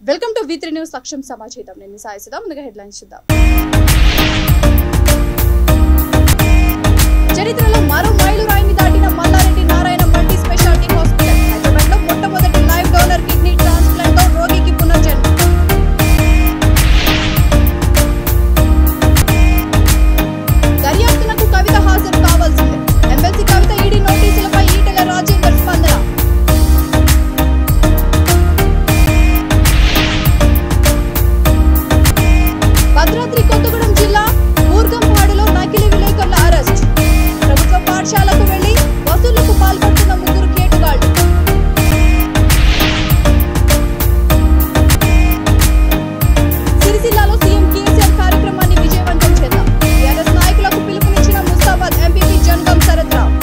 Welcome to V3 news Saksham సమాచారం. నేను సాయిసుదా. ముందుగా హెడ్లైన్స్ చూద్దాం. చరిత్రలో మరో మైలురాయిని దాటిన Malla Reddy Narayana multi speciality hospital. హైదరాబాద్లో మొట్టమొదటి లైవ్ డోనర్ కిడ్నీ ట్రాన్స్ప్లాంట్ తో రోగికి పునర్జన్మ. దర్యాప్తునకు కవిత హాజరు కావాల్సిందే. ఎమ్మెల్సీ కవిత ఈడీ నోటీసులపై ఈటెల రాజేందర్ స్పందన. భద్రాద్రి కొత్తగూడెం జిల్లా ఊర్గంపాడులో నకిలీ విలేకరుల అరెస్ట్. ప్రభుత్వ పాఠశాలకు వెళ్లి వసూళ్లకు పాల్పడుతున్న ముగ్గురు కేటుగాళ్లు. సిరిసిల్లాలో సీఎం కేసీఆర్ కార్యక్రమాన్ని విజయవంతం చేద్దాం. టీఆర్ఎస్ నాయకులకు పిలుపునిచ్చిన ముస్తాబాద్ ఎంపీపీ జంగం శరత్రావు.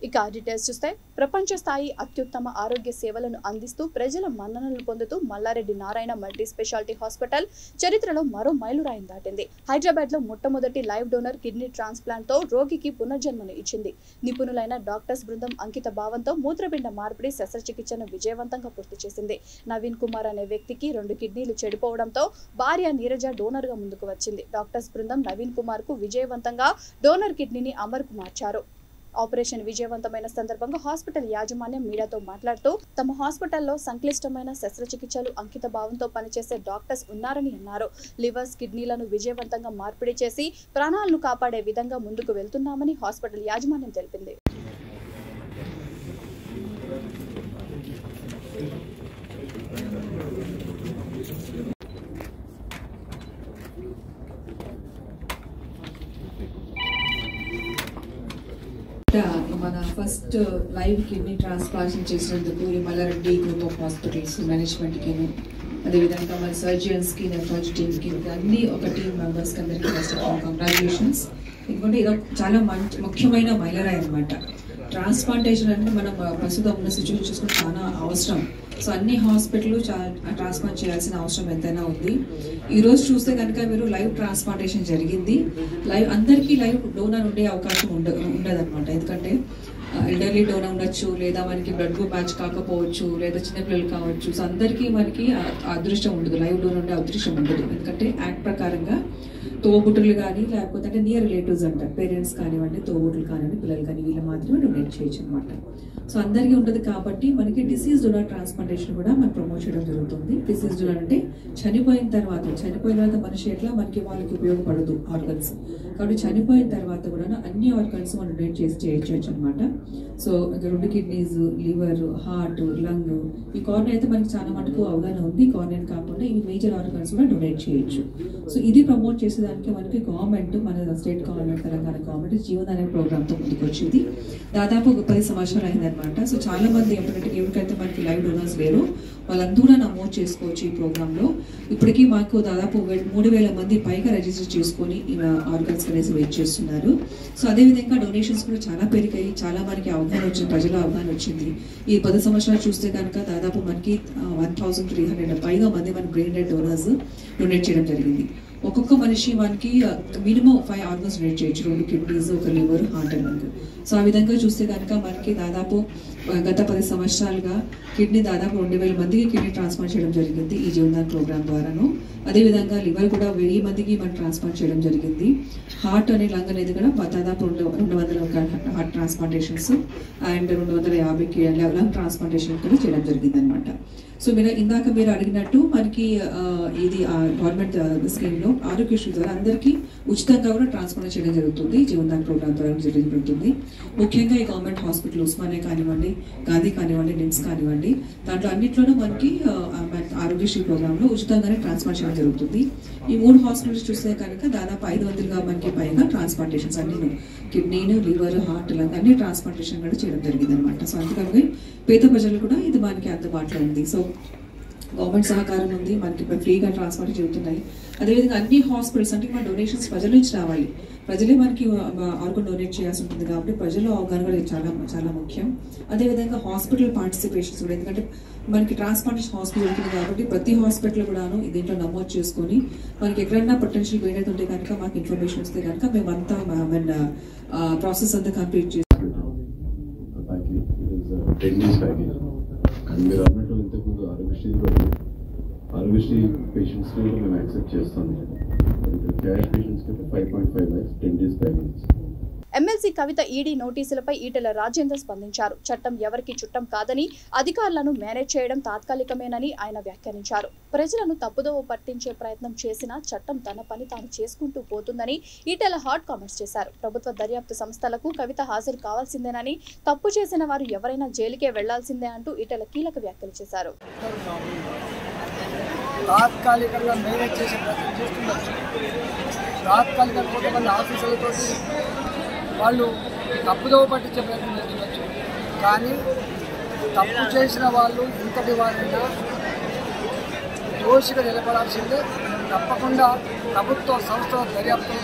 ఇక డీటెయిల్స్ చూస్తే ప్రపంచ స్థాయి అత్యుత్తమ ఆరోగ్య సేవలను అందిస్తూ ప్రజల మన్ననలు పొందుతూ Malla Reddy Narayana multi speciality hospital చరిత్రలో మరో మైలురాయిని దాటింది. హైదరాబాద్ లో మొట్టమొదటి లైవ్ డోనర్ కిడ్నీ ట్రాన్స్ప్లాంట్ తో రోగికి పునర్జన్మను ఇచ్చింది. నిపుణులైన డాక్టర్స్ బృందం అంకిత భావంతో మూత్రపిండ మార్పిడి శస్త్రచికిత్సను విజయవంతంగా పూర్తి చేసింది. నవీన్ కుమార్ అనే వ్యక్తికి 2 కిడ్నీలు చెడిపోవడంతో భార్య నీరజ డోనర్ గా ముందుకు వచ్చింది. డాక్టర్స్ బృందం నవీన్ కుమార్ కు విజయవంతంగా డోనర్ కిడ్నీని అమర్ కు మార్చారు. ఆపరేషన్ విజయవంతమైన సందర్భంగా హాస్పిటల్ యాజమాన్యం మీడియాతో మాట్లాడుతూ తమ హాస్పిటల్లో సంక్లిష్టమైన శస్త్రచికిత్సలు అంకిత భావంతో పనిచేసే డాక్టర్స్ ఉన్నారని అన్నారు. లివర్స్, కిడ్నీలను విజయవంతంగా మార్పిడి చేసి ప్రాణాలను కాపాడే విధంగా ముందుకు వెళ్తున్నామని హాస్పిటల్ యాజమాన్యం తెలిపింది. మన ఫస్ట్ లైవ్ కిడ్నీ ట్రాన్స్ప్లాంటేషన్ చేసినందుకు ఈ మల్లారెడ్డి గ్రూప్ ఆఫ్ హాస్పిటల్స్ మేనేజ్మెంట్కి, అదేవిధంగా మన సర్జన్స్కి, నెఫ్రాలజీ టీమ్కి, అన్ని ఒక టీమ్ మెంబర్స్కి అందరికీ ఫస్ట్ ఆఫ్ ఆల్ కంగ్రాచులేషన్స్. ఎందుకంటే ఇది చాలా ముఖ్యమైన మైలురాయి అనమాట. ట్రాన్స్ప్లాంటేషన్ అంటే మనం ప్రస్తుతం ఉన్న సిచ్యువేషన్ చూసుకుంటే చాలా అవసరం. సో అన్ని హాస్పిటల్ ట్రాన్స్ప్లాంట్ చేయాల్సిన అవసరం ఎంతైనా ఉంది. ఈరోజు చూస్తే కనుక మీరు లైవ్ ట్రాన్స్ప్లాంటేషన్ జరిగింది. అందరికీ లైవ్ డోనర్ ఉండే అవకాశం ఉండదన్నమాట. ఎందుకంటే ఎల్డర్లీ డోనర్ ఉండొచ్చు, లేదా మనకి బ్లడ్ గ్రూప్ మ్యాచ్ కాకపోవచ్చు, లేదా చిన్నపిల్లలు కావచ్చు. సో అందరికీ మనకి అదృష్టం ఉండదు, లైవ్ డోనర్ ఉండే అదృష్టం ఉండదు. ఎందుకంటే యాక్ట్ ప్రకారంగా తోబుట్టులు కానీ, లేకపోతే అంటే నియర్ రిలేటివ్స్ అంటారు, పేరెంట్స్ కానివ్వండి, తోబుట్టులు కానివ్వండి, పిల్లలు కానీ, వీళ్ళు మాత్రమే డొనేట్ చేయొచ్చు అనమాట. సో అందరికీ ఉండదు కాబట్టి మనకి డిసీజ్ డోనర్ ట్రాన్స్ప్లాంటేషన్ కూడా మనం ప్రమోట్ చేయడం జరుగుతుంది. డిసీజ్ డోనర్ అంటే చనిపోయిన తర్వాత మనిషి ఎట్లా మనకి వాళ్ళకి ఉపయోగపడదు ఆర్గన్స్, కాబట్టి చనిపోయిన తర్వాత కూడా అన్ని ఆర్గన్స్ మనం డొనేట్ చేయొచ్చు అనమాట. So 2 kidneys, liver, heart, lung, ఈ కార్నర్ అయితే మనకి చాలా మటుకు అవగాహన ఉంది. కార్నర్ కాకుండా ఈ మేజర్ ఆర్గన్స్ కూడా డొనేట్ చేయొచ్చు. సో ఇది ప్రమోట్ చేసేదానికి మనకి గవర్నమెంట్, మన state government, Telangana government Jeevan అనే ప్రోగ్రామ్తో ముందుకు వచ్చింది. దాదాపు 10 సంవత్సరాలు అయిందనమాట. సో చాలా మంది ఎవరికైతే మనకి లైవ్ డోనర్స్ లేరు వాళ్ళందరూ కూడా నమోదు చేసుకోవచ్చు ఈ ప్రోగ్రాంలో. ఇప్పటికీ మాకు దాదాపు 3000 మంది పైగా రిజిస్టర్ చేసుకొని ఆర్గన్స్ అనేసి వెయిట్ చేస్తున్నారు. సో అదేవిధంగా డొనేషన్స్ కూడా చాలా పెరిగాయి. చాలా మనకి అవగాహన వచ్చింది, ప్రజల అవగాహన వచ్చింది. ఈ 10 సంవత్సరాలు చూస్తే కనుక దాదాపు మనకి 1300 పైగా మంది మన బ్రెయిన్ డెడ్ డోనర్స్ డొనేట్ చేయడం జరిగింది. ఒక్కొక్క మనిషి మనకి మినిమం 5 ఆర్గన్స్ డొనేట్ చేయొచ్చు, 2 kidneys, 1 liver, heart and lung. So ఆ విధంగా చూస్తే కనుక మనకి దాదాపు గత 10 సంవత్సరాలుగా కిడ్నీ దాదాపు 2000 మందికి కిడ్నీ ట్రాన్స్ప్లాంట్ చేయడం జరిగింది ఈ జీవన్దాన్ ప్రోగ్రామ్ ద్వారాను. అదేవిధంగా లివర్ కూడా 1000 మందికి మనం ట్రాన్స్ప్లాంట్ చేయడం జరిగింది. హార్ట్ అనే లంగ్ అనేది కూడా దాదాపు 200 హార్ట్ ట్రాన్స్ప్లాంటేషన్స్ అండ్ 250కి లంగ్ ట్రాన్స్ప్లాంటేషన్ కూడా చేయడం జరిగింది అనమాట. సో ఇందాక మీరు అడిగినట్టు మనకి ఇది గవర్నమెంట్ స్కీమ్లో ఆరోగ్యశ్రీ ద్వారా అందరికీ ఉచితంగా కూడా ట్రాన్స్ప్లాంట్ చేయడం జరుగుతుంది. జీవన్దాన్ ప్రోగ్రామ్ ద్వారా జరుగుతుంది. ముఖ్యంగా ఈ గవర్నమెంట్ హాస్పిటల్ ఉస్మానియా కానివ్వండి, గాంధీ కానివ్వండి, నిమ్స్ కానివ్వండి, దాంట్లో అన్నింటిలోనూ మనకి ఆరోగ్యశ్రీ ప్రోగ్రాంలో ఉచితంగానే ట్రాన్స్ప్లాంట్ చేయడం జరుగుతుంది. ఈ 3 హాస్పిటల్స్ చూస్తే కనుక దాదాపు 500గా మనకి పైగా ట్రాన్స్ప్లాంటేషన్స్ అన్ని కిడ్నీను, లివర్, హార్ట్, లంగ్ అన్ని ట్రాన్స్ప్లాంటేషన్ కూడా చేయడం జరిగింది అనమాట. సో అందుకని పేద ప్రజలు కూడా ఇది మనకి అందుబాటులో ఉంది. సో గవర్నమెంట్ సహకారం ఉంది, మనకి ఫ్రీగా ట్రాన్స్ప్లాంట్ జరుగుతున్నాయి. అదేవిధంగా అన్ని హాస్పిటల్స్ అంటే మన డొనేషన్స్ ప్రజల నుంచి రావాలి, ప్రజలే మనకి ఆర్గన్ డొనేట్ చేయాల్సి ఉంటుంది. కాబట్టి ప్రజల అవగాహన కూడా చాలా చాలా ముఖ్యం. అదేవిధంగా హాస్పిటల్ పార్టిసిపేషన్స్ కూడా, ఎందుకంటే మనకి ట్రాన్స్ప్లాంటేషన్ హాస్పిటల్ ఉంటుంది కాబట్టి ప్రతి హాస్పిటల్ కూడాను దీంట్లో నమోదు చేసుకొని మనకి ఎక్కడైనా పొటెన్షియల్ వేరేది ఉంటే కనుక మాకు ఇన్ఫర్మేషన్ వస్తే కనుక మేమంతా ప్రాసెస్ అంతా కంప్లీట్ చేస్తాం. 10 days package. And మీరు అన్నట్టు ఇంతకుముందు ఆరోగ్యశ్రీ OVC పేషెంట్స్ ని మేము యాక్సెప్ట్ చేస్తాం. క్యాష్ పేషెంట్స్ కి 5.5 lakhs 10 days బ్యాలెన్స్. ఎమ్మెల్సీ కవిత ఈడీ నోటీసులపై ఈటెల రాజేందర్ స్పందించారు. చట్టం ఎవరికి చుట్టం కాదని, అధికారులను మేనేజ్ చేయడం తాత్కాలికమేనని ఆయన వ్యాఖ్యానించారు. ప్రజలను తప్పుదోవ పట్టించే ప్రయత్నం చేసినా చట్టం తన పని తాను చేసుకుంటూ పోతుందని ఈటెల హాట్ కామెంట్స్ చేశారు. ప్రభుత్వ దర్యాప్తు సంస్థలకు కవిత హాజరు కావాల్సిందేనని, తప్పు చేసిన వారు ఎవరైనా జైలుకే వెళ్లాల్సిందే అంటూ ఈటెల కీలక వ్యాఖ్యలు చేశారు. తాత్కాలికంగా మేనేజ్ చేసే ప్రయత్నం చేస్తుండొచ్చు. తాత్కాలికంగా కొంతమంది ఆఫీసర్లతో వాళ్ళు తప్పుదోవ పట్టించే ప్రయత్నం చేస్తుండొచ్చు. కానీ తప్పు చేసిన వాళ్ళు ఇంతటి వారైనా దోషిగా నిలబడాల్సిందే. తప్పకుండా ప్రభుత్వ సంస్థల దర్యాప్తు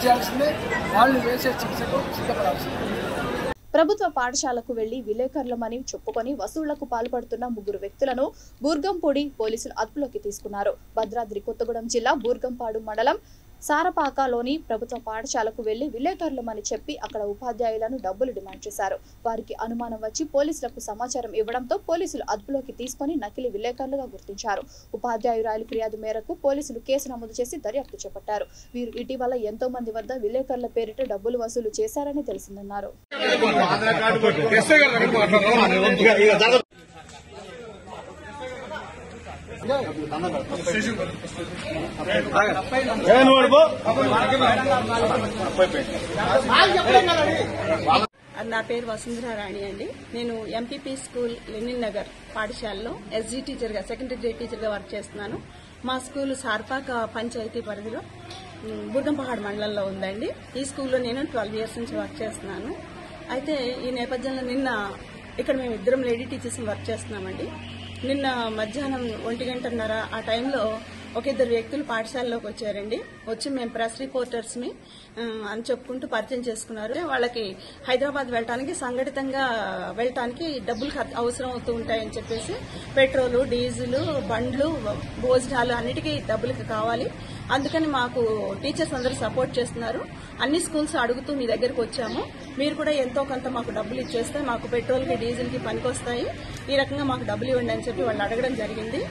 చేయాల్సిందే. వాళ్ళు వేసే శిక్షకు సిద్ధపడాల్సిందే. ప్రభుత్వ పాఠశాలకు వెళ్లి విలేకరులమని చెప్పుకొని వసూళ్లకు పాల్పడుతున్న 3 వ్యక్తులను బూర్గంపూడి పోలీసులు అదుపులోకి తీసుకున్నారు. భద్రాద్రి కొత్తగూడెం జిల్లా బూర్గంపాడు మండలం సారపాకలోని ప్రభుత్వ పాఠశాలకు వెళ్లి విలేకరులమని చెప్పి అక్కడ ఉపాధ్యాయులను డబ్బులు డిమాండ్ చేశారు. వారికి అనుమానం వచ్చి పోలీసులకు సమాచారం ఇవ్వడంతో పోలీసులు అదుపులోకి తీసుకుని నకిలీ విలేకరులుగా గుర్తించారు. ఉపాధ్యాయురాలి ఫిర్యాదు మేరకు పోలీసులు కేసు నమోదు చేసి దర్యాప్తు చేపట్టారు. వీరు ఇటీవల ఎంతో మంది వద్ద విలేకరుల పేరిట డబ్బులు వసూలు చేశారని తెలిసిందన్నారు. నా పేరు వసుంధరా రాణి అండి. నేను ఎంపీపీ స్కూల్ లెనిన్ నగర్ పాఠశాలలో ఎస్జీ టీచర్గా, సెకండరీ గ్రేడ్ టీచర్గా వర్క్ చేస్తున్నాను. మా స్కూల్ సార్పాక పంచాయతీ పరిధిలో బూర్గంపహాడ్ మండలంలో ఉందండి. ఈ స్కూల్లో నేను 12 years నుంచి వర్క్ చేస్తున్నాను. అయితే ఈ నేపథ్యంలో నిన్న ఇక్కడ మేము ఇద్దరం లేడీ టీచర్స్ వర్క్ చేస్తున్నామండి. నిన్న మధ్యాహ్నం 1:30 ఆ టైంలో ఒక 2 వ్యక్తులు పాఠశాలలోకి వచ్చారండి. వచ్చి మేము ప్రెస్ రిపోర్టర్స్ని అని చెప్పుకుంటూ పరిచయం చేసుకున్నారు. వాళ్ళకి హైదరాబాద్ వెళ్ళటానికి, సంఘటితంగా వెళ్ళటానికి డబ్బులు అవసరం అవుతూ ఉంటాయని చెప్పేసి పెట్రోలు, డీజిల్, బండ్లు, భోజనాలు అన్నిటికీ డబ్బులకి కావాలి. అందుకని మాకు టీచర్స్ అందరూ సపోర్ట్ చేస్తున్నారు. అన్ని స్కూల్స్ అడుగుతూ మీ దగ్గరకు వచ్చాము. మీరు కూడా ఎంతో కొంత మాకు డబ్బులు ఇచ్చేస్తే మాకు పెట్రోల్కి, డీజిల్కి పనికొస్తాయి. ఈ రకంగా మాకు డబ్బులు ఇవ్వండి అని చెప్పి వాళ్ళు అడగడం జరిగింది.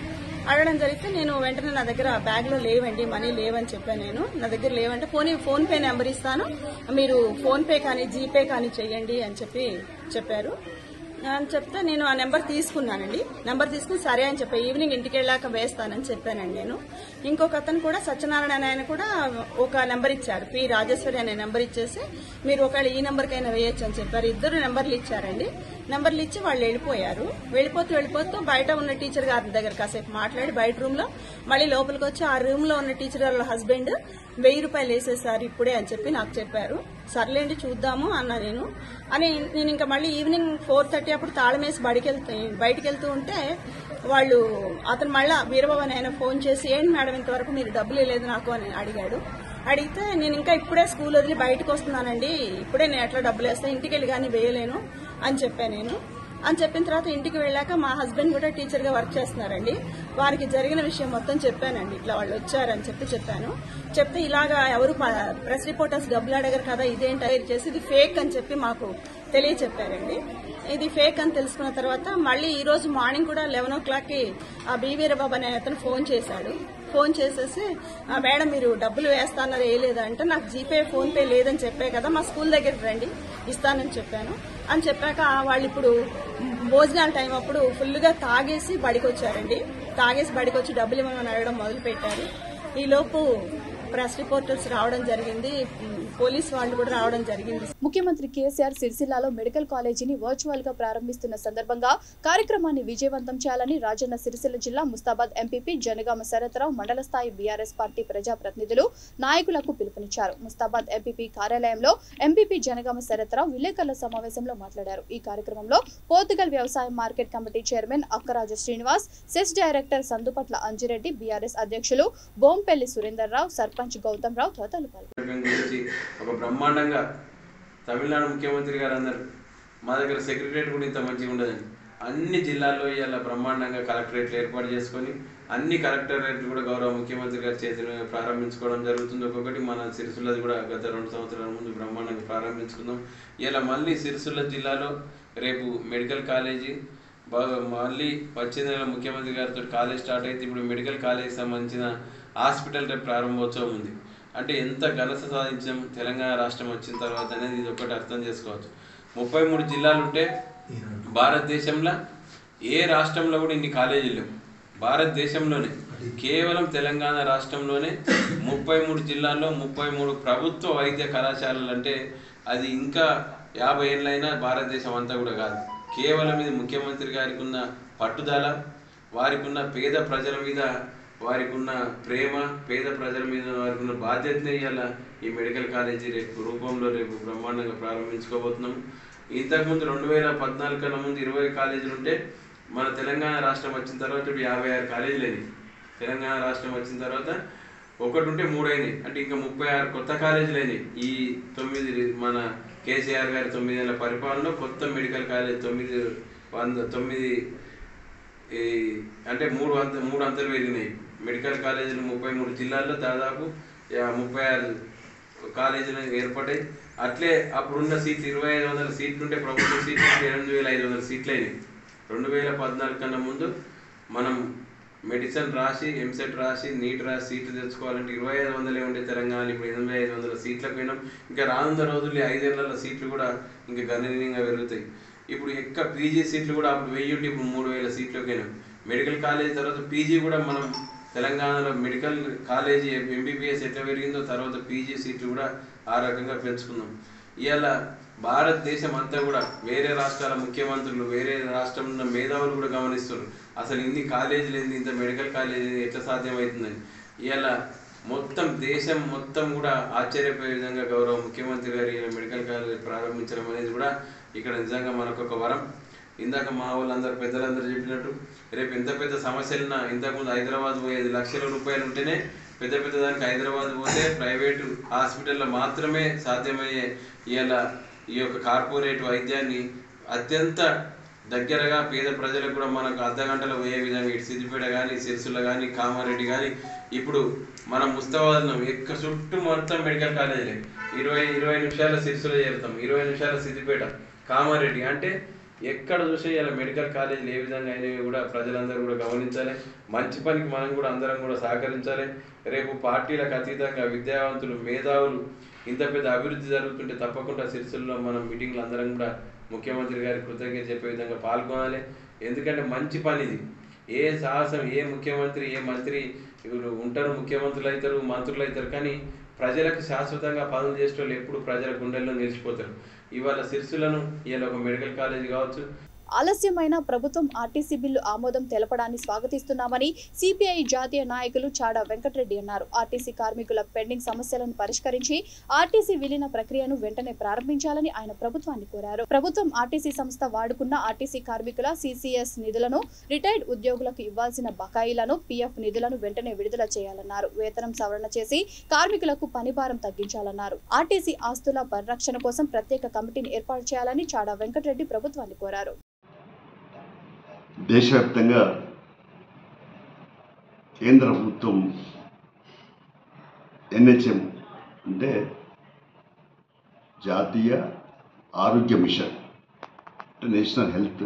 జరిగితే నేను వెంటనే నా దగ్గర బ్యాగ్లో లేవండి, మనీ లేవని చెప్పాను. నేను నా దగ్గర లేవంటే ఫోన్ పే నెంబర్ ఇస్తాను, మీరు ఫోన్ పే కానీ జీపే కానీ చెయ్యండి అని చెప్పారు. అని చెప్తే నేను ఆ నెంబర్ తీసుకున్నానండి. నెంబర్ తీసుకుని సరే అని చెప్పి ఈవినింగ్ ఇంటికి వెళ్ళాక వేస్తానని చెప్పానండి నేను. ఇంకొక అతను కూడా సత్యనారాయణ ఆయన కూడా ఒక నెంబర్ ఇచ్చారు, పి రాజేశ్వరి అనే నెంబర్ ఇచ్చేసి మీరు ఒకవేళ ఈ నెంబర్కైనా వేయొచ్చు అని చెప్పారు. 2 నెంబర్లు ఇచ్చారండి. నెంబర్లు ఇచ్చి వాళ్ళు వెళ్ళిపోయారు. వెళ్ళిపోతూ బయట ఉన్న టీచర్ గారి దగ్గర కాసేపు మాట్లాడి బయట రూమ్ లో మళ్ళీ లోపలికి వచ్చి ఆ రూమ్ లో ఉన్న టీచర్ వాళ్ళ హస్బెండ్ 1000 రూపాయలు వేసేసారు ఇప్పుడే అని చెప్పి నాకు చెప్పారు. సర్లేండి చూద్దాము అన్నా నేను. నేను ఇంకా మళ్ళీ ఈవినింగ్ 4:30 అప్పుడు తాళం వేసి బయటికి వెళ్తూ ఉంటే వాళ్ళు అతను మళ్ళా వీరబాబు అని ఆయన ఫోన్ చేసి ఏంటి మేడం ఇంతవరకు మీరు డబ్బులు ఇవ్వలేదు నాకు అని అడిగాడు. అడిగితే నేను ఇంకా ఇప్పుడే స్కూల్ వదిలి బయటకు వస్తున్నానండి, ఇప్పుడే నేను ఎట్లా డబ్బులు వేస్తాను, ఇంటికి వెళ్ళి కానీ వేయలేను అని చెప్పాను నేను. అని చెప్పిన తర్వాత ఇంటికి వెళ్ళాక మా హస్బెండ్ కూడా టీచర్గా వర్క్ చేస్తున్నారండి. వారికి జరిగిన విషయం మొత్తం చెప్పానండి. ఇట్లా వాళ్ళు వచ్చారని చెప్పాను. చెప్తే ఇలాగా ఎవరు ప్రెస్ రిపోర్టర్స్ డబ్బులు అడగరు కదా, ఇదేంటి చేసి ఇది ఫేక్ అని చెప్పి మాకు తెలియచెప్పారండి. ఇది ఫేక్ అని తెలుసుకున్న తర్వాత మళ్ళీ ఈ రోజు మార్నింగ్ కూడా 11 o'clockకి ఆ బి వీరబాబు అనే అతను ఫోన్ చేశాడు. ఫోన్ చేసేసి మేడం మీరు డబ్బులు వేస్తానన్నారు వేయలేదా అంటే నాకు జీపే ఫోన్ పే లేదని చెప్పే కదా, మా స్కూల్ దగ్గరికి రండి ఇస్తానని చెప్పాను. అని చెప్పాక వాళ్ళు ఇప్పుడు భోజనాల టైం అప్పుడు ఫుల్గా తాగేసి బడికి వచ్చారండి. తాగేసి బడికి వచ్చి డబ్బులు ఇవ్వమని అడగడం మొదలు పెట్టారు. ఈలోపు ప్రెస్ రిపోర్టర్స్ రావడం జరిగింది, పోలీస్ వాళ్ళు కూడా రావడం జరిగింది. ముఖ్యమంత్రి కేసీఆర్ సిరిసిల్లాలో మెడికల్ కాలేజీని వర్చువల్ గా ప్రారంభిస్తున్న సందర్భంగా కార్యక్రమాన్ని విజయవంతం చేయాలని రాజన్న సిరిసిల్ల జిల్లా ముస్తాబాద్ ఎంపీపీ జనగామ శరత్రావు మండల స్థాయి బీఆర్ఎస్ పార్టీ ప్రజాప్రతినిధులు, నాయకులకు పిలుపునిచ్చారు. ముస్తాబాద్ ఎంపీపీ కార్యాలయంలో ఎంపీపీ జనగామ శరత్రావు విలేకరుల సమావేశంలో మాట్లాడారు. ఈ కార్యక్రమంలో పోర్తుగల్ వ్యవసాయ market committee chairman Akkaraju Srinivas, cess director Sandupatla Anji Reddy, BRS అధ్యక్షులు బోంపెల్లి సురేందర్ రావు, సర్పంచ్ గౌతమ్ రావు తదితరులు పాల్గొన్నారు. ఒక బ్రహ్మాండంగా తమిళనాడు ముఖ్యమంత్రి గారు అన్నారు, మా దగ్గర సెక్రటరియట్ కూడా ఇంత మంచిగా ఉండదండి. అన్ని జిల్లాల్లో ఇలా బ్రహ్మాండంగా కలెక్టరేట్లు ఏర్పాటు చేసుకొని అన్ని కలెక్టరేట్లు కూడా గౌరవ ముఖ్యమంత్రి గారి చేతిలో ప్రారంభించుకోవడం జరుగుతుంది. ఒక్కొక్కటి మన సిరిసిల్లది కూడా గత 2 సంవత్సరాల ముందు బ్రహ్మాండంగా ప్రారంభించుకుందాం. ఇలా మళ్ళీ సిరిసిల్ల జిల్లాలో రేపు మెడికల్ కాలేజీ మళ్ళీ వచ్చే నెల ముఖ్యమంత్రి గారితో కాలేజ్ స్టార్ట్ అయితే ఇప్పుడు మెడికల్ కాలేజ్ సంబంధించిన హాస్పిటల్ రేపు ప్రారంభోత్సవం ఉంది. అంటే ఎంత ఘనత సాధించాం తెలంగాణ రాష్ట్రం వచ్చిన తర్వాత అనేది ఇది ఒకటి అర్థం చేసుకోవచ్చు. 33 జిల్లాలు ఉంటే భారతదేశంలో ఏ రాష్ట్రంలో కూడా ఇన్ని కాలేజీలు లేవు. భారతదేశంలోనే కేవలం తెలంగాణ రాష్ట్రంలోనే 33 జిల్లాల్లో 33 ప్రభుత్వ వైద్య కళాశాలలు అంటే అది ఇంకా 50 ఏళ్ళైనా భారతదేశం అంతా కూడా కాదు. కేవలం ఇది ముఖ్యమంత్రి గారికి ఉన్న పట్టుదల, వారికి ఉన్న పేద ప్రజల మీద వారికి ఉన్న ప్రేమ, పేద ప్రజల మీద వారికి ఉన్న బాధ్యతనే ఇవాళ ఈ మెడికల్ కాలేజీ రేపు బ్రహ్మాండంగా ప్రారంభించుకోబోతున్నాము. ఇంతకుముందు 2014 కన్నా ముందు 20 కాలేజీలు ఉంటే మన తెలంగాణ రాష్ట్రం వచ్చిన తర్వాత ఇప్పుడు 56 కాలేజీలు అయినాయి. తెలంగాణ రాష్ట్రం వచ్చిన తర్వాత ఒకటి ఉంటే 3 అయినాయి. అంటే ఇంకా 36 కొత్త కాలేజీలు అయినాయి. ఈ 9 మన కేసీఆర్ గారి 9 ఏళ్ల పరిపాలనలో కొత్త మెడికల్ కాలేజ్ 9 అంటే 3 అంతలు పెరిగినాయి. మెడికల్ కాలేజీలు 33 జిల్లాల్లో దాదాపు 36 కాలేజీలు ఏర్పడ్డాయి. అట్లే అప్పుడున్న సీట్లు 2500 సీట్లు ఉంటే ప్రభుత్వ సీట్లు 8500 సీట్లు అయినాయి. 2014 కన్నా ముందు మనం మెడిసిన్ రాసి ఎంసెట్ రాసి నీట్ రాసి సీట్లు తెచ్చుకోవాలంటే 2500 ఉండే తెలంగాణ ఇప్పుడు 8500 సీట్లకు పోయినాం. ఇంకా రానున్న రోజుల్లో 5 ఏళ్ల సీట్లు కూడా ఇంకా గణనీయంగా పెరుగుతాయి. ఇప్పుడు పీజీ సీట్లు కూడా అప్పుడు 1000 ఉంటే ఇప్పుడు 3000 సీట్లకు పోయినాం. మెడికల్ కాలేజ్ తర్వాత పీజీ కూడా మనం తెలంగాణలో మెడికల్ కాలేజీ ఎంబీబీఎస్ ఎట్లా పెరిగిందో తర్వాత పీజీ సీట్లు కూడా ఆ రకంగా పెంచుకున్నాం. ఇవాళ భారతదేశం అంతా కూడా వేరే రాష్ట్రాల ముఖ్యమంత్రులు వేరే రాష్ట్రంలో ఉన్న మేధావులు కూడా గమనిస్తున్నారు అసలు ఇన్ని కాలేజీలు ఏంది, ఇంత మెడికల్ కాలేజీ ఎట్లా సాధ్యమవుతుందని. ఇవాళ మొత్తం దేశం మొత్తం కూడా ఆశ్చర్యపోయే విధంగా గౌరవ ముఖ్యమంత్రి గారు ఇలా మెడికల్ కాలేజ్ ప్రారంభించడం అనేది కూడా ఇక్కడ నిజంగా మనకొక వరం. ఇందాక మా వాళ్ళందరూ పెద్దలందరూ చెప్పినట్టు రేపు ఎంత పెద్ద సమస్యలున్నా ఇంతకుముందు హైదరాబాద్ పోయేది లక్షల రూపాయలు ఉంటేనే పెద్ద దానికి హైదరాబాద్ పోతే ప్రైవేటు హాస్పిటల్లో మాత్రమే సాధ్యమయ్యే ఇలా ఈ యొక్క కార్పొరేట్ వైద్యాన్ని అత్యంత దగ్గరగా పేద ప్రజలకు కూడా మనకు అర్ధగంటలో పోయే విధంగా ఇటు సిద్దిపేట కానీ సిరిసిల్ల కానీ కామారెడ్డి కానీ ఇప్పుడు మనం ముస్తాబాద్లో చుట్టూ మొత్తం మెడికల్ కాలేజీలే 20 నిమిషాల సిరిసిల్ల చేరుతాం, 20 నిమిషాల సిద్దిపేట కామారెడ్డి అంటే ఎక్కడ చూసే ఇలా మెడికల్ కాలేజీలు ఏ విధంగా అయినవి కూడా ప్రజలందరూ కూడా గమనించాలి. మంచి పనికి మనం కూడా అందరం కూడా సహకరించాలి. రేపు పార్టీలకు అతీతంగా విద్యావంతులు మేధావులు ఇంత పెద్ద అభివృద్ధి జరుగుతుంటే తప్పకుండా సిరిసిల్లో మనం మీటింగ్లు అందరం కూడా ముఖ్యమంత్రి గారి కృతజ్ఞత చెప్పే విధంగా పాల్గొనాలి. ఎందుకంటే మంచి పని ఇది. ఏ సాహసం ఏ ముఖ్యమంత్రి ఏ మంత్రి ఉంటారు, ముఖ్యమంత్రులు అవుతారు, మంత్రులు అవుతారు, కానీ ప్రజలకు శాశ్వతంగా పనులు చేసే వాళ్ళు ఎప్పుడు ప్రజల గుండెల్లో నిలిచిపోతారు. ఇవాళ సిరిసిల్లను ఇవాళ ఒక మెడికల్ కాలేజ్ కావచ్చు. ఆలస్యమైన ప్రభుత్వం ఆర్టీసీ బిల్లు ఆమోదం తెలపడాన్ని స్వాగతిస్తున్నామని సిపిఐ జాతీయ నాయకులు చాడా వెంకటరెడ్డి అన్నారు. ఆర్టీసీ కార్మికుల పెండింగ్ సమస్యలను పరిష్కరించి ఆర్టీసీ విలీన ప్రక్రియను వెంటనే ప్రారంభించాలని ఆయన ప్రభుత్వాన్ని కోరారు. ప్రభుత్వం ఆర్టీసీ సంస్థ వాడుకున్న ఆర్టీసీ కార్మికుల సిసిఎస్ నిధులను, రిటైర్డ్ ఉద్యోగులకు ఇవ్వాల్సిన బకాయిలను, పిఎఫ్ నిధులను వెంటనే విడుదల చేయాలన్నారు. వేతనం సవరణ చేసి కార్మికులకు పనిభారం తగ్గించాలన్నారు. ఆర్టీసీ ఆస్తుల పరిరక్షణ కోసం ప్రత్యేక కమిటీని ఏర్పాటు చేయాలని చాడా వెంకటరెడ్డి ప్రభుత్వాన్ని కోరారు. దేశవ్యాప్తంగా కేంద్ర ప్రభుత్వం ఎన్హెచ్ఎం అంటే జాతీయ ఆరోగ్య మిషన్ అంటే నేషనల్ హెల్త్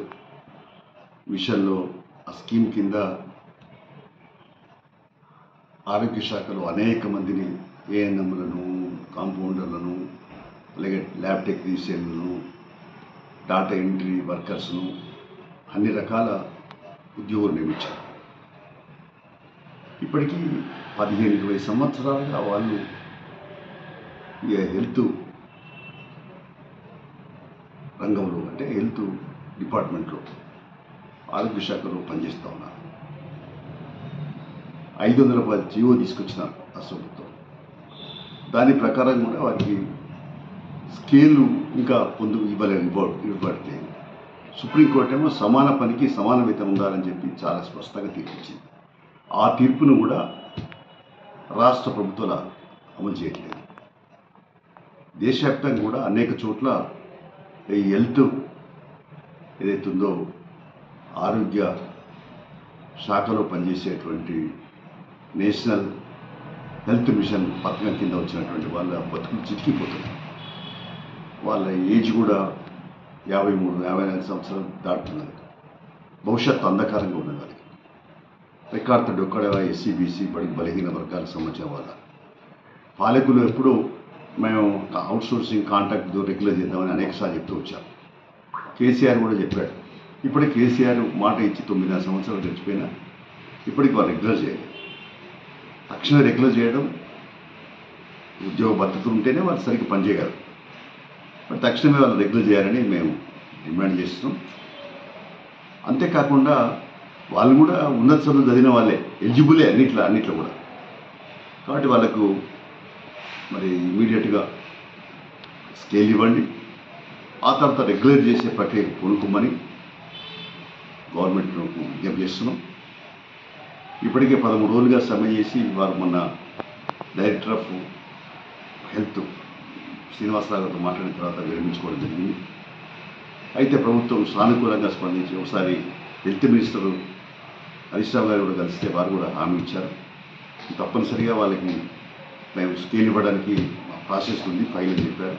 మిషన్లో ఆ స్కీమ్ కింద ఆరోగ్య శాఖలో అనేక మందిని ఏఎన్ఎంలను, కాంపౌండర్లను, అలాగే ల్యాబ్ టెక్నీషియన్లను, డాటా ఎంట్రీ వర్కర్స్ను అన్ని రకాల ఉద్యోగులు నియమించారు. ఇప్పటికీ 15-20 సంవత్సరాలుగా వాళ్ళు ఈ హెల్త్ రంగంలో అంటే హెల్త్ డిపార్ట్మెంట్లో ఆరోగ్య శాఖలో పనిచేస్తూ ఉన్నారు. 500 రూపాయల జీవో తీసుకొచ్చినారు రాష్ట్ర ప్రభుత్వం. దాని ప్రకారం కూడా వారికి స్కేలు ఇంకా ఇవ్వబడితే సుప్రీంకోర్టు ఏమో సమాన పనికి సమాన వేతనం ఉండాలని చెప్పి చాలా స్పష్టంగా తీర్పిచ్చింది. ఆ తీర్పును కూడా రాష్ట్ర ప్రభుత్వాలు అమలు చేయట్లేదు. దేశవ్యాప్తంగా కూడా అనేక చోట్ల ఈ హెల్త్ ఏదైతుందో ఆరోగ్య శాఖలో పనిచేసేటువంటి నేషనల్ హెల్త్ మిషన్ పథకం కింద వచ్చినటువంటి వాళ్ళ బతుకులు చిక్కిపోతున్నారు. వాళ్ళ ఏజ్ కూడా 53-54 సంవత్సరాలు దాటుతున్నది. భవిష్యత్తు అంధకారంగా ఉన్నది వాళ్ళకి. రికార్డు డొక్కడ ఎస్సీ బీసీ బలహీన వర్గాలకు సంబంధించిన వాళ్ళ పాలకులు ఎప్పుడూ మేము అవుట్సోర్సింగ్ కాంట్రాక్ట్ రెగ్యులర్ చేద్దామని అనేకసార్లు చెప్తూ వచ్చాం. కేసీఆర్ కూడా చెప్పాడు. ఇప్పటికి కేసీఆర్ మాట ఇచ్చి 9 సంవత్సరాలు గడిచిపోయినా ఇప్పటికి వాళ్ళు రెగ్యులర్ చేయలేదు. తక్షణమే రెగ్యులర్ చేయడం, ఉద్యోగ భద్రతలు ఉంటేనే వాళ్ళు సరిగ్గా పనిచేయగలరు. మరి తక్షణమే వాళ్ళు రెగ్యులర్ చేయాలని మేము డిమాండ్ చేస్తున్నాం. అంతేకాకుండా వాళ్ళు కూడా ఉన్నత చదువు చదివిన వాళ్ళే, ఎలిజిబులే అన్నిట్లో కూడా. కాబట్టి వాళ్ళకు మరి ఇమీడియట్గా స్కేల్ ఇవ్వండి. ఆ తర్వాత రెగ్యులర్ చేసే ప్రక్రియకు పూనుకోమని గవర్నమెంట్ను విజ్ఞప్తి చేస్తున్నాం. ఇప్పటికే 13 రోజులుగా సమ్మె చేసి వారు మొన్న డైరెక్టర్ ఆఫ్ హెల్త్ శ్రీనివాసరావు గారితో మాట్లాడిన తర్వాత విరమించుకోవడం జరిగింది. అయితే ప్రభుత్వం సానుకూలంగా స్పందించి ఒకసారి హెల్త్ మినిస్టర్ హరీష్ రావు గారు కూడా కలిస్తే వారు కూడా హామీ ఇచ్చారు. తప్పనిసరిగా వాళ్ళకి మేము స్కేల్ ఇవ్వడానికి ప్రాసెస్ ఉంది, ఫైల్ అని చెప్పారు.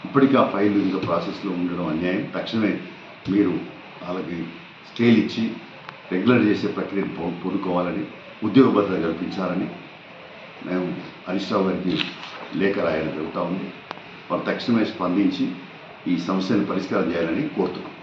ఇప్పటికీ ఆ ఫైల్ ఇంకా ప్రాసెస్లో ఉండడం అన్యాయం. తక్షణమే మీరు వాళ్ళకి స్కేల్ ఇచ్చి రెగ్యులర్ చేసే ప్రక్రియను పూనుకోవాలని, ఉద్యోగ భద్రత కల్పించాలని మేము హరీష్ రావు గారికి లేఖ రాయడం జరుగుతూ ఉంది. వారు తక్షణమే స్పందించి ఈ సమస్యను పరిష్కారం చేయాలని కోరుతున్నాం.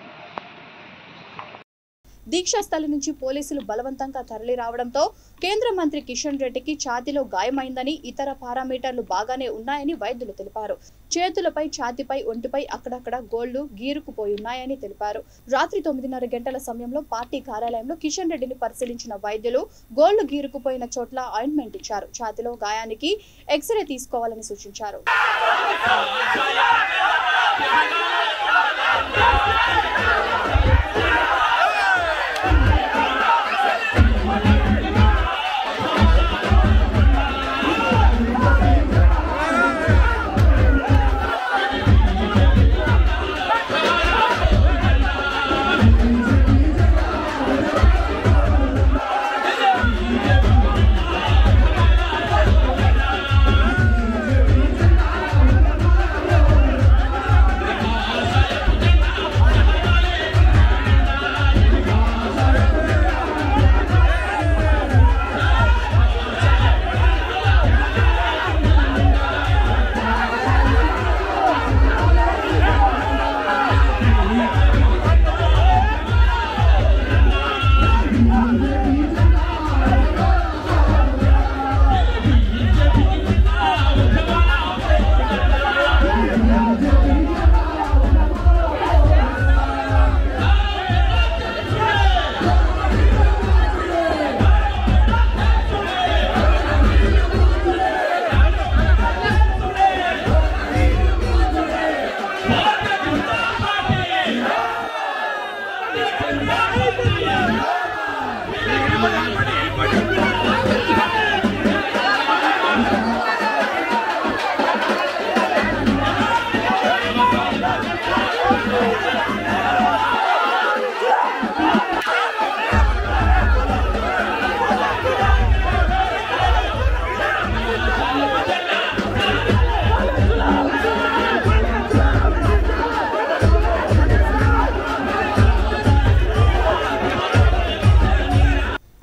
దీక్షాస్థలి నుంచి పోలీసులు బలవంతంగా తరలి రావడంతో కేంద్ర మంత్రి కిషన్ రెడ్డికి ఛాతీలో గాయమైందని, ఇతర పారామీటర్లు బాగానే ఉన్నాయని వైద్యులు తెలిపారు. చేతులపై, ఛాతీపై, ఒంటిపై అక్కడక్కడ గోళ్లు గీరుకుపోయున్నాయని తెలిపారు. రాత్రి 9:30 గంటల సమయంలో పార్టీ కార్యాలయంలో కిషన్ రెడ్డిని పరిశీలించిన వైద్యులు గోళ్లు గీరుకుపోయిన చోట్ల ఆయింట్మెంట్ ఇచ్చారు. ఛాతీలో గాయానికి ఎక్స్రే తీసుకోవాలని సూచించారు.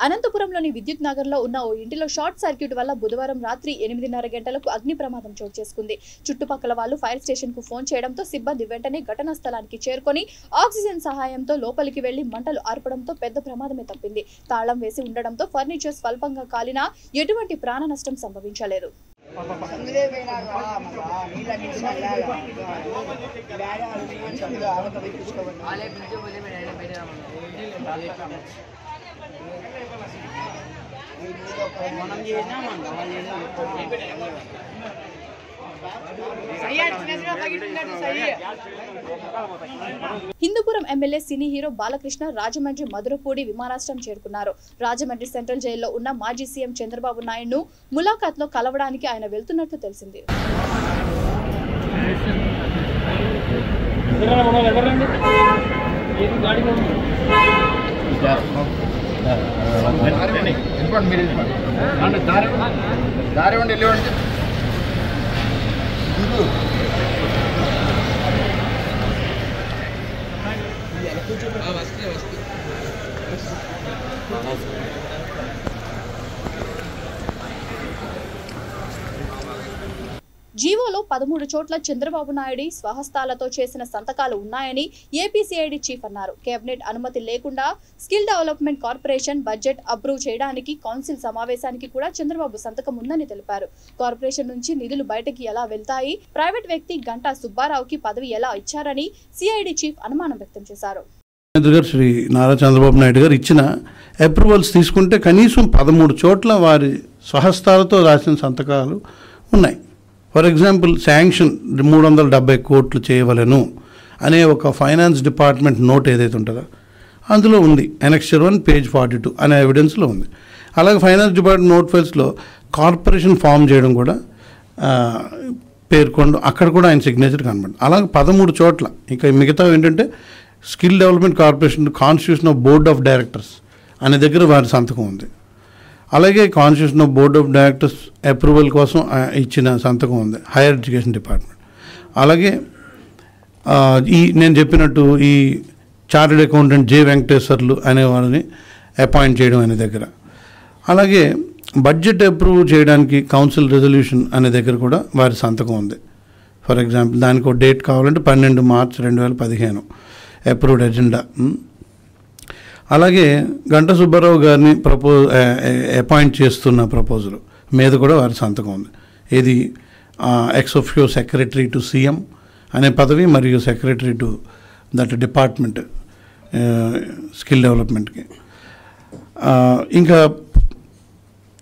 అనంతపురంలోని విద్యుత్ నగర్లో ఉన్న ఓ ఇంటిలో షార్ట్ సర్క్యూట్ వల్ల బుధవారం రాత్రి 8:30 గంటలకు అగ్ని ప్రమాదం చోటు చేసుకుంది. చుట్టుపక్కల వాళ్ళు ఫైర్ స్టేషన్ కు ఫోన్ చేయడంతో సిబ్బంది వెంటనే ఘటనా స్థలానికి చేరుకొని ఆక్సిజన్ సహాయంతో లోపలికి వెళ్లి మంటలు ఆర్పడంతో పెద్ద ప్రమాదమే తప్పింది. తాళం వేసి ఉండడంతో ఫర్నిచర్ స్వల్పంగా కాలినా ఎటువంటి ప్రాణ నష్టం సంభవించలేదు. Hindupuram MLA cine hero Balakrishna Rajahmundry Madhurapudi విమానాశ్రయం చేరుకున్నారు. రాజమండ్రి సెంట్రల్ జైల్లో ఉన్న మాజీ సీఎం చంద్రబాబు నాయుడును ములాఖాత్ లో కలవడానికి ఆయన వెళ్తున్నట్లు తెలిసింది. జీవోలో 13 చోట్ల చంద్రబాబు నాయుడు స్వహస్తాలతో చేసిన సంతకాలు ఉన్నాయని ఏపీసీఐడి చీఫ్ అన్నారు. కేబినెట్ అనుమతి లేకుండా skill development corporation budget approve చేయడానికి కౌన్సిల్ సమావేశానికి కూడా చంద్రబాబు సంతకం ఉందని తెలిపారు. కార్పొరేషన్ నుంచి నిధులు బయటకి ఎలా వెళ్తాయి, ప్రైవేట్ వ్యక్తి గంటా సుబ్బారావుకి పదవి ఎలా ఇచ్చారని సిఐడి చీఫ్ అనుమానం వ్యక్తం చేశారు. శ్రీ నారా చంద్రబాబు నాయుడు గారు ఇచ్చిన అప్రూవల్స్ తీసుకుంటే కనీసం 13 చోట్ల వారి స్వహస్తాలతో రాసిన సంతకాలు ఉన్నాయి. ఫర్ ఎగ్జాంపుల్ శాంక్షన్ 370 కోట్లు చేయవలను అనే ఒక ఫైనాన్స్ డిపార్ట్మెంట్ నోట్ ఏదైతే ఉంటుందో అందులో ఉంది. అనెక్చర్ 1 పేజ్ 42 అనే ఎవిడెన్స్లో ఉంది. అలాగే ఫైనాన్స్ డిపార్ట్మెంట్ నోట్ ఫైల్స్లో కార్పొరేషన్ ఫామ్ చేయడం కూడా పేర్కొండు, అక్కడ కూడా ఆయన సిగ్నేచర్ కనబడి. అలాగే 13 చోట్ల ఇంకా మిగతా ఏంటంటే skill development corporation constitution of board of directors అనే దగ్గర వారి సంతకం ఉంది. అలాగే constitution of board of directors approval కోసం ఇచ్చిన సంతకం ఉంది హైయర్ ఎడ్యుకేషన్ డిపార్ట్మెంట్. అలాగే నేను చెప్పినట్టు ఈ చార్టెడ్ అకౌంటెంట్ జె వెంకటేశ్వర్లు అనేవారిని అపాయింట్ చేయడం అనే దగ్గర. అలాగే బడ్జెట్ అప్రూవ్ చేయడానికి కౌన్సిల్ రెజల్యూషన్ అనే దగ్గర కూడా వారి సంతకం ఉంది. ఫర్ ఎగ్జాంపుల్ దానికి ఒక డేట్ కావాలంటే 12 మార్చ్ 2015 అప్రూవ్డ్ ఎజెండా. అలాగే గంటా సుబ్బారావు గారిని అపాయింట్ చేస్తున్న ప్రపోజల్ మీద కూడా వారి సంతకం ఉంది. ఇది ఎక్స్-ఆఫిషియో సెక్రటరీ టు సీఎం అనే పదవి మరియు secretary to that department skill డెవలప్మెంట్కి.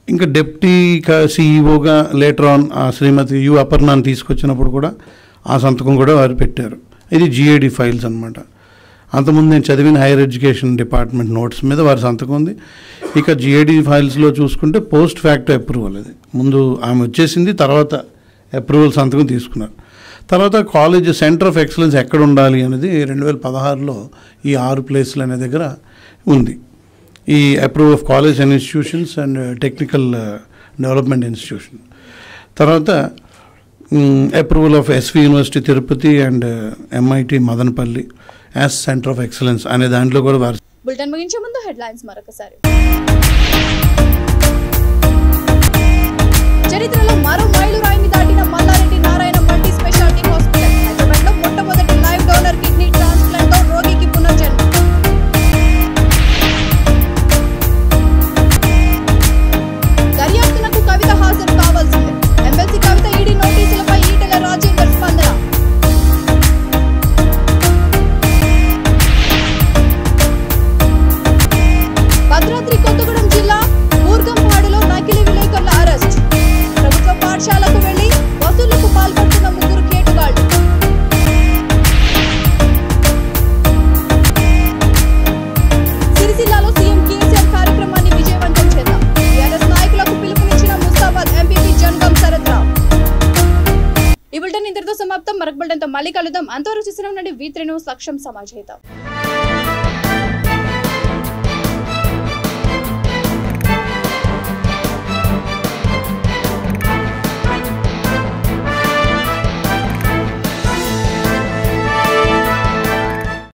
ఇంకా డిప్టీ సిఇఓగా లేటర్ ఆన్ శ్రీమతి యు అపర్ణాన్ని తీసుకొచ్చినప్పుడు కూడా ఆ సంతకం కూడా వారు పెట్టారు. ఇది జిఏడి ఫైల్స్ అనమాట. అంతకుముందు నేను చదివిన హైయర్ ఎడ్యుకేషన్ డిపార్ట్మెంట్ నోట్స్ మీద వారి సంతకం ఉంది. ఇక జిఏడి ఫైల్స్లో చూసుకుంటే పోస్ట్ ఫ్యాక్టో అప్రూవల్, అది ముందు ఆమె వచ్చేసింది, తర్వాత అప్రూవల్ సంతకం తీసుకున్నారు. తర్వాత కాలేజ్ సెంటర్ ఆఫ్ ఎక్సలెన్స్ ఎక్కడ ఉండాలి అనేది 2016లో ఈ 6 ప్లేస్లు అనే దగ్గర ఉంది. ఈ approval of college and institutions and technical development institution. తర్వాత approval of SV university Tirupati and MIT Madanapalle as centre of excellence అనే దాంట్లో కూడా వారు. బులెటిన్ ముగించే ముందు హెడ్లైన్స్ మరొకసారి. చరిత్రలో మరో మైలురాయిని దాటిన Malla Reddy Narayana multi speciality hospital. హైదరాబాద్లో మొట్టమొదటి లైవ్ డోనర్ కిడ్నీ ట్రాన్స్ప్లాంట్తో రోగికి పునర్జన్మ. దర్యాప్తునకు కవిత హాజరు కావాల్సిందే. ఎమ్మెల్సీ కవిత ఈడీ నోటీసులపై ఈటెల రాజేందర్ స్పందన. భద్రాద్రి కొత్తగూడెం జిల్లా ఊర్గంపాడులో నకిలీ విలేకరుల అరెస్ట్. ప్రభుత్వ పాఠశాలకు వెళ్లి వసూళ్లకు పాల్పడుతున్న 3 కేటుగాళ్లు. సిరిసిల్లాలో సీఎం కేసీఆర్ కార్యక్రమాన్ని విజయవంతం చేద్దాం. టీఆర్ఎస్ నాయకులకు పిలుపునిచ్చిన ముస్తాబాద్ ఎంపీపీ జనగం శరత్రావు. ఈ బులెటిన్ ఇంతటితో సమాప్తం. మరొక బులెటిన్తో మళ్ళీ కలుద్దాం. అంతవరకు చూసిన V3 న్యూస్ లక్ష్యం సమాజహితం.